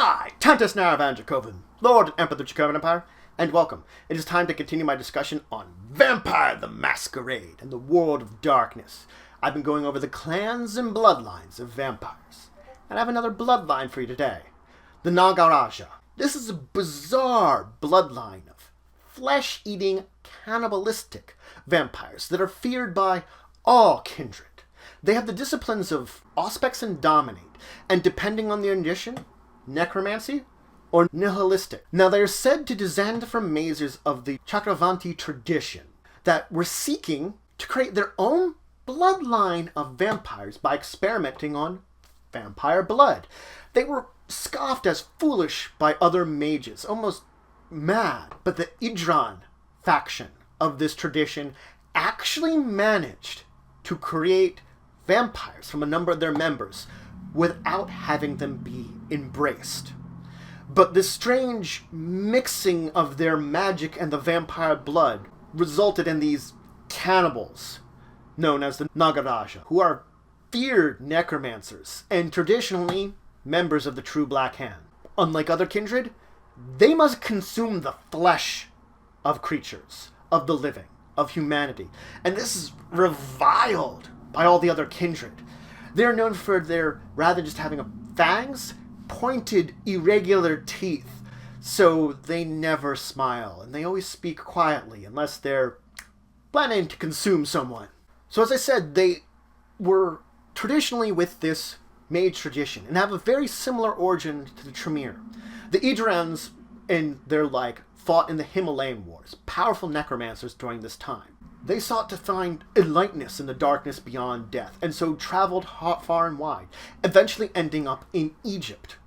I, Tantus Naravan Dracovin, Lord and Emperor of the Dracovin Empire, and welcome. It is time to continue my discussion on Vampire the Masquerade and the World of Darkness. I've been going over the clans and bloodlines of vampires, and I have another bloodline for you today. The Nagaraja. This is a bizarre bloodline of flesh-eating, cannibalistic vampires that are feared by all kindred. They have the disciplines of Auspex and Dominate, and depending on their condition, Necromancy or Nihilistic. Now they are said to descend from mazers of the Chakravanti tradition that were seeking to create their own bloodline of vampires by experimenting on vampire blood. They were scoffed as foolish by other mages, almost mad, but the Idran faction of this tradition actually managed to create vampires from a number of their members without having them be embraced. But this strange mixing of their magic and the vampire blood resulted in these cannibals known as the Nagaraja, who are feared necromancers and traditionally members of the True Black Hand. Unlike other kindred, they must consume the flesh of creatures, of the living, of humanity. And this is reviled by all the other kindred. They're known for their, rather than just having fangs, pointed, irregular teeth. So they never smile, and they always speak quietly unless they're planning to consume someone. So as I said, they were traditionally with this mage tradition and have a very similar origin to the Tremere. The Idrans, in their fought in the Himalayan Wars, powerful necromancers during this time. They sought to find enlightenment in the darkness beyond death, and so traveled far and wide, eventually ending up in Egypt,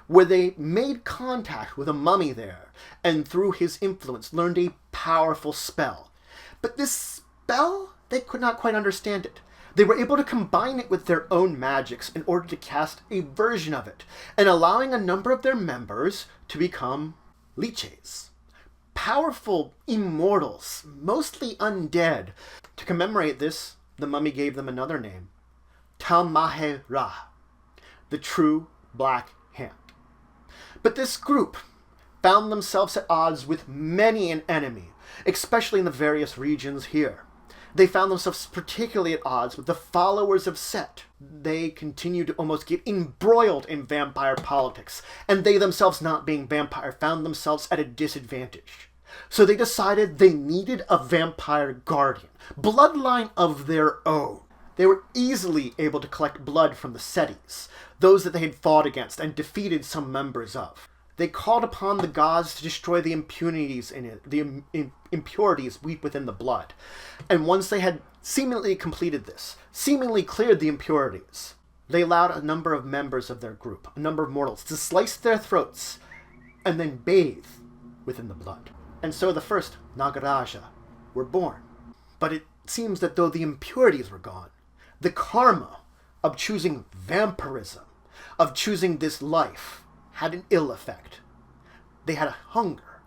where they made contact with a mummy there, and through his influence learned a powerful spell. But this spell, they could not quite understand it. They were able to combine it with their own magics in order to cast a version of it, and allowing a number of their members to become liches. Powerful immortals, mostly undead. To commemorate this, the mummy gave them another name, Tal'mahe'ra, the True Black Hand. But this group found themselves at odds with many an enemy, especially in the various regions here. They found themselves particularly at odds with the followers of Set. They continued to almost get embroiled in vampire politics, and they themselves, not being vampire, found themselves at a disadvantage. So they decided they needed a vampire guardian, bloodline of their own. They were easily able to collect blood from the Setis, those that they had fought against and defeated some members of. They called upon the gods to destroy the impurities in it, the impurities within the blood. And once they had seemingly completed this, seemingly cleared the impurities, they allowed a number of members of their group, a number of mortals, to slice their throats and then bathe within the blood. And so the first Nagaraja were born. But it seems that though the impurities were gone, the karma of choosing vampirism, of choosing this life, had an ill effect. They had a hunger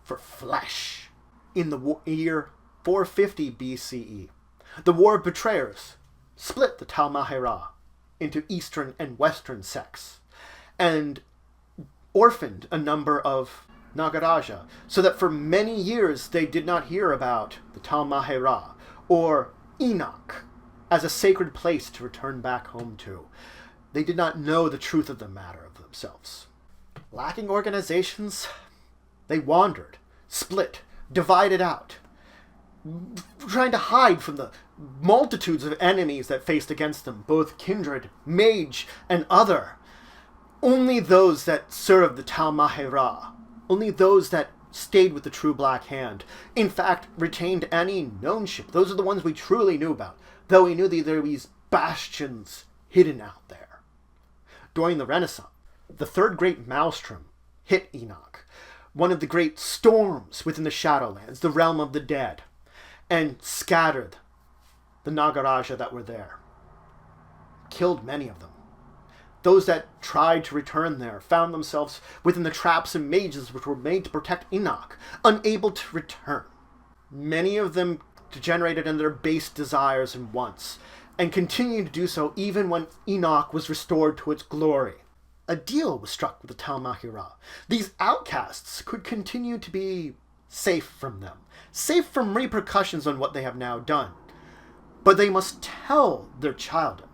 for flesh. In the year 450 BCE, the War of Betrayers split the Tal'mahe'ra into eastern and western sects, and orphaned a number of Nagaraja, so that for many years they did not hear about the Tal'mahe'ra or Enoch as a sacred place to return back home to. They did not know the truth of the matter of themselves. Lacking organizations, they wandered, split, divided out, trying to hide from the multitudes of enemies that faced against them, both kindred, mage, and other. Only those that served the Tal'mahe'ra, only those that stayed with the True Black Hand, in fact, retained any knownship. Those are the ones we truly knew about, though we knew that there were these bastions hidden out there. During the Renaissance, the third great maelstrom hit Enoch, one of the great storms within the Shadowlands, the realm of the dead, and scattered the Nagaraja that were there. Killed many of them. Those that tried to return there found themselves within the traps and mages which were made to protect Enoch, unable to return. Many of them degenerated in their base desires and wants, and continued to do so even when Enoch was restored to its glory. a deal was struck with the Tal'mahe'ra. These outcasts could continue to be safe from them, safe from repercussions on what they have now done. But they must tell their children,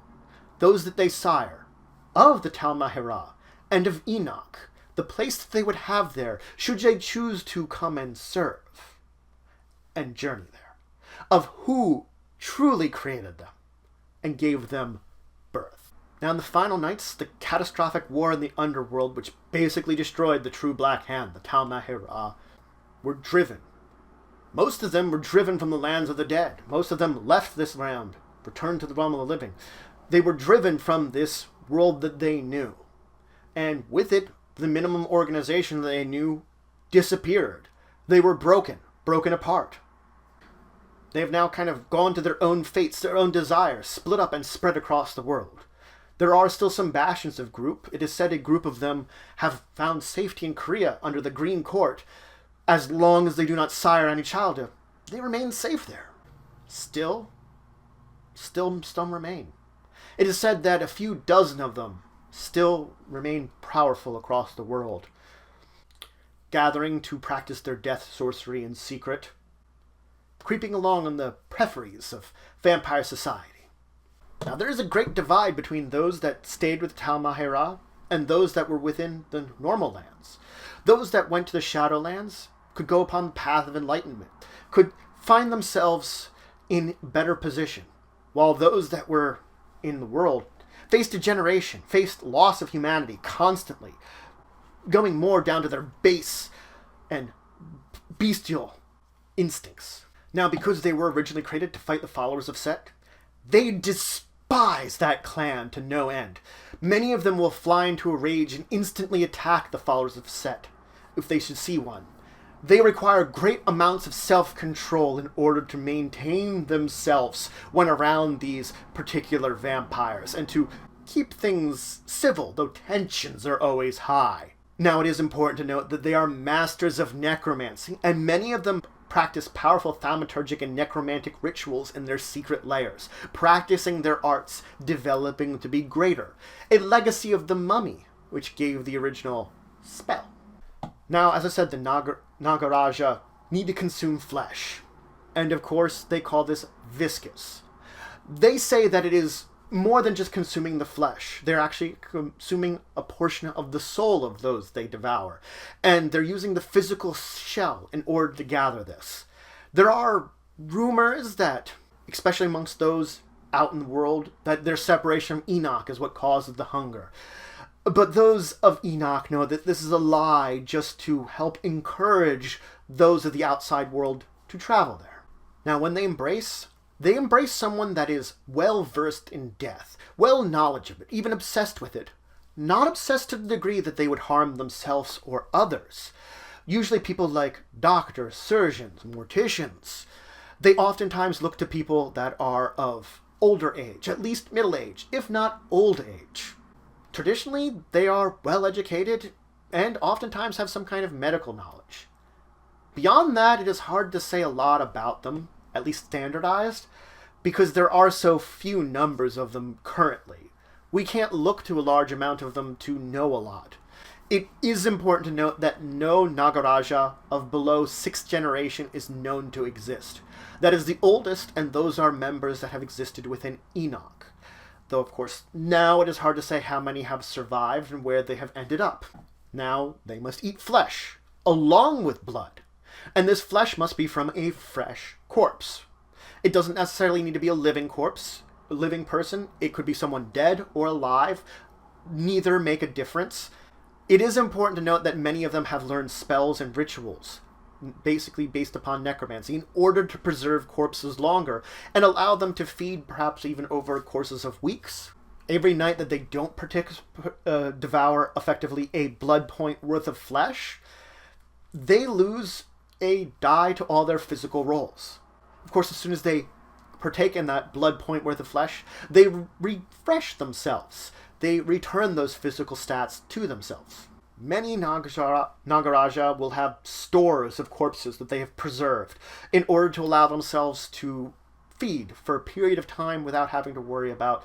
those that they sire, of the Tal'mahe'ra and of Enoch, the place that they would have there, should they choose to come and serve and journey there, of who truly created them and gave them birth. Now in the final nights, the catastrophic war in the underworld, which basically destroyed the true Black Hand, the Tal'mahe'ra, were driven. Most of them were driven from the lands of the dead. Most of them left this land, returned to the realm of the living. They were driven from this world that they knew. And with it, the minimum organization they knew disappeared. They were broken apart. They have now kind of gone to their own fates, their own desires, split up and spread across the world. There are still some bastions of group. It is said a group of them have found safety in Korea under the Green Court. As long as they do not sire any child, they remain safe there. Still some remain. It is said that a few dozen of them still remain powerful across the world, gathering to practice their death sorcery in secret, creeping along on the peripheries of vampire society. Now there is a great divide between those that stayed with Tal'mahe'ra and those that were within the normal lands. Those that went to the Shadowlands could go upon the path of enlightenment, could find themselves in better position, while those that were in the world faced degeneration, faced loss of humanity constantly, going more down to their base and bestial instincts. Now, because they were originally created to fight the followers of Set, they despise that clan to no end. Many of them will fly into a rage and instantly attack the followers of Set if they should see one. They require great amounts of self-control in order to maintain themselves when around these particular vampires, and to keep things civil, though tensions are always high. Now, it is important to note that they are masters of necromancy, and many of them practice powerful thaumaturgic and necromantic rituals in their secret lairs, practicing their arts, developing to be greater. A legacy of the mummy, which gave the original spell. Now, as I said, the Nagaraja need to consume flesh. And of course, they call this viscous. They say that it is more than just consuming the flesh. They're actually consuming a portion of the soul of those they devour. And they're using the physical shell in order to gather this. There are rumors that, especially amongst those out in the world, that their separation from Enoch is what causes the hunger. But those of Enoch know that this is a lie just to help encourage those of the outside world to travel there. Now, when they embrace someone that is well-versed in death, well knowledgeable, even obsessed with it. Not obsessed to the degree that they would harm themselves or others. Usually people like doctors, surgeons, morticians. They oftentimes look to people that are of older age, at least middle age, if not old age. Traditionally, they are well-educated and oftentimes have some kind of medical knowledge. Beyond that, it is hard to say a lot about them, at least standardized, because there are so few numbers of them currently. We can't look to a large amount of them to know a lot. It is important to note that no Nagaraja of below 6th generation is known to exist. That is the oldest, and those are members that have existed within Enoch. Though, of course, now it is hard to say how many have survived and where they have ended up. Now, they must eat flesh, along with blood. And this flesh must be from a fresh corpse. It doesn't necessarily need to be a living corpse, a living person. It could be someone dead or alive. Neither make a difference. It is important to note that many of them have learned spells and rituals, basically based upon necromancy, in order to preserve corpses longer and allow them to feed perhaps even over courses of weeks. Every night that they don't devour effectively a blood point worth of flesh, they lose a die to all their physical rolls. Of course, as soon as they partake in that blood point worth of flesh, they refresh themselves. They return those physical stats to themselves. Many Nagaraja will have stores of corpses that they have preserved in order to allow themselves to feed for a period of time without having to worry about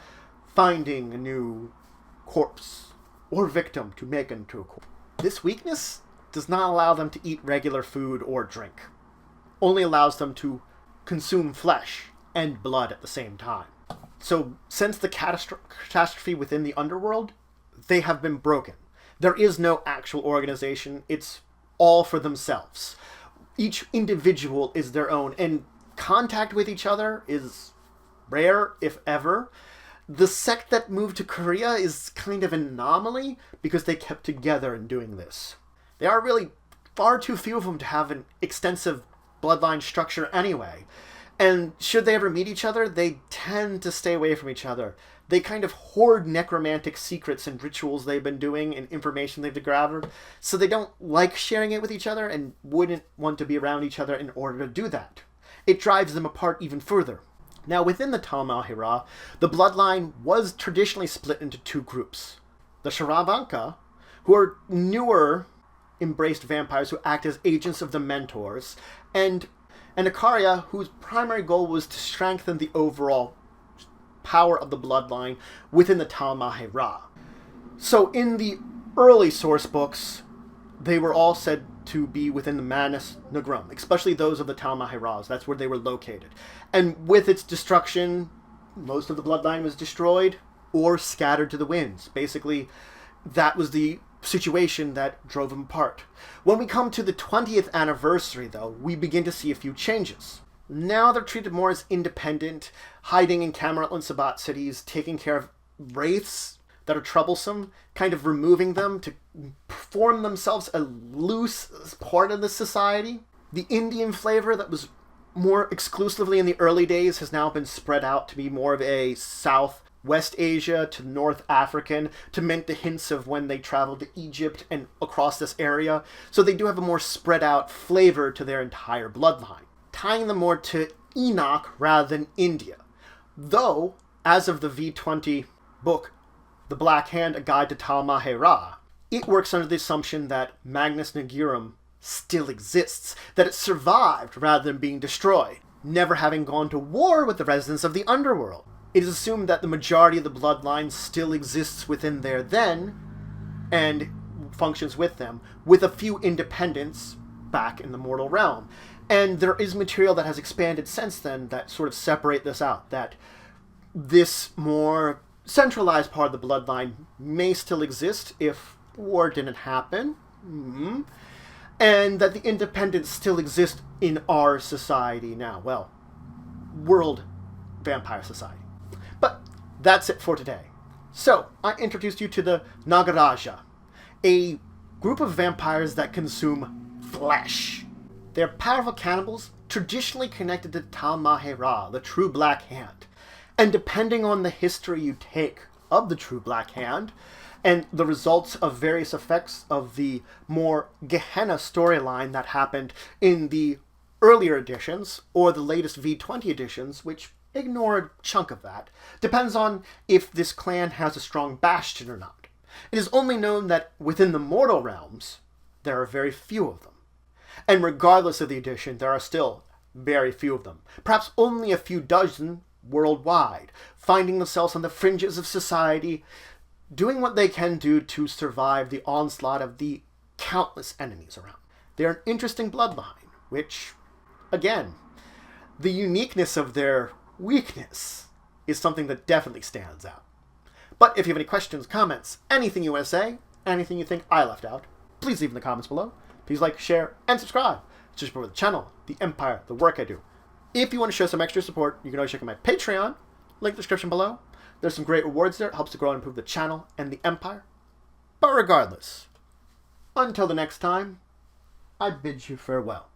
finding a new corpse or victim to make into a corpse. This weakness does not allow them to eat regular food or drink. Only allows them to consume flesh and blood at the same time. So, since the catastrophe within the underworld, they have been broken. There is no actual organization. It's all for themselves. Each individual is their own, and contact with each other is rare, if ever. The sect that moved to Korea is kind of an anomaly because they kept together in doing this. There are really far too few of them to have an extensive bloodline structure anyway. And should they ever meet each other, they tend to stay away from each other. They kind of hoard necromantic secrets and rituals they've been doing and information they've gathered, so they don't like sharing it with each other and wouldn't want to be around each other in order to do that. It drives them apart even further. Now, within the Tal'mahe'ra, the bloodline was traditionally split into two groups. The Sharavanka, who are newer embraced vampires who act as agents of the mentors, and Nagaraja, whose primary goal was to strengthen the overall power of the bloodline within the Tal'mahe'ra. So in the early source books, they were all said to be within the Manus Nagrum, especially those of the Tal'mahe'ras. That's where they were located. And with its destruction, most of the bloodline was destroyed or scattered to the winds. Basically, that was the situation that drove them apart. When we come to the 20th anniversary, though, we begin to see a few changes. Now they're treated more as independent, hiding in Camarilla and Sabat cities, taking care of wraiths that are troublesome, kind of removing them to form themselves a loose part of the society. The Indian flavor that was more exclusively in the early days has now been spread out to be more of a Southwest Asia to North African, to mint the hints of when they traveled to Egypt and across this area. So they do have a more spread out flavor to their entire bloodline, tying them more to Enoch rather than India. Though, as of the V20 book, The Black Hand, A Guide to Tal'mahe'ra, it works under the assumption that Magnus Nagiraum still exists, that it survived rather than being destroyed, never having gone to war with the residents of the underworld. It is assumed that the majority of the bloodline still exists within there then, and functions with them, with a few independents back in the mortal realm. And there is material that has expanded since then that sort of separate this out, that this more centralized part of the bloodline may still exist if war didn't happen, and that the independents still exist in our society now. Well, world vampire society. But that's it for today. So, I introduced you to the Nagaraja, a group of vampires that consume flesh. They're powerful cannibals, traditionally connected to Tal'mahe'ra, the true Black Hand. And depending on the history you take of the true Black Hand, and the results of various effects of the more Gehenna storyline that happened in the earlier editions, or the latest V20 editions, which ignore a chunk of that, depends on if this clan has a strong bastion or not. It is only known that within the mortal realms, there are very few of them. And regardless of the edition, there are still very few of them. Perhaps only a few dozen worldwide, finding themselves on the fringes of society, doing what they can do to survive the onslaught of the countless enemies around. They're an interesting bloodline, which, again, the uniqueness of their weakness is something that definitely stands out. But if you have any questions, comments, anything you want to say, anything you think I left out, please leave in the comments below. Please like, share, and subscribe to support the channel, the empire, the work I do. If you want to show some extra support, you can always check out my Patreon, link in the description below. There's some great rewards there. It helps to grow and improve the channel and the empire. But regardless, until the next time, I bid you farewell.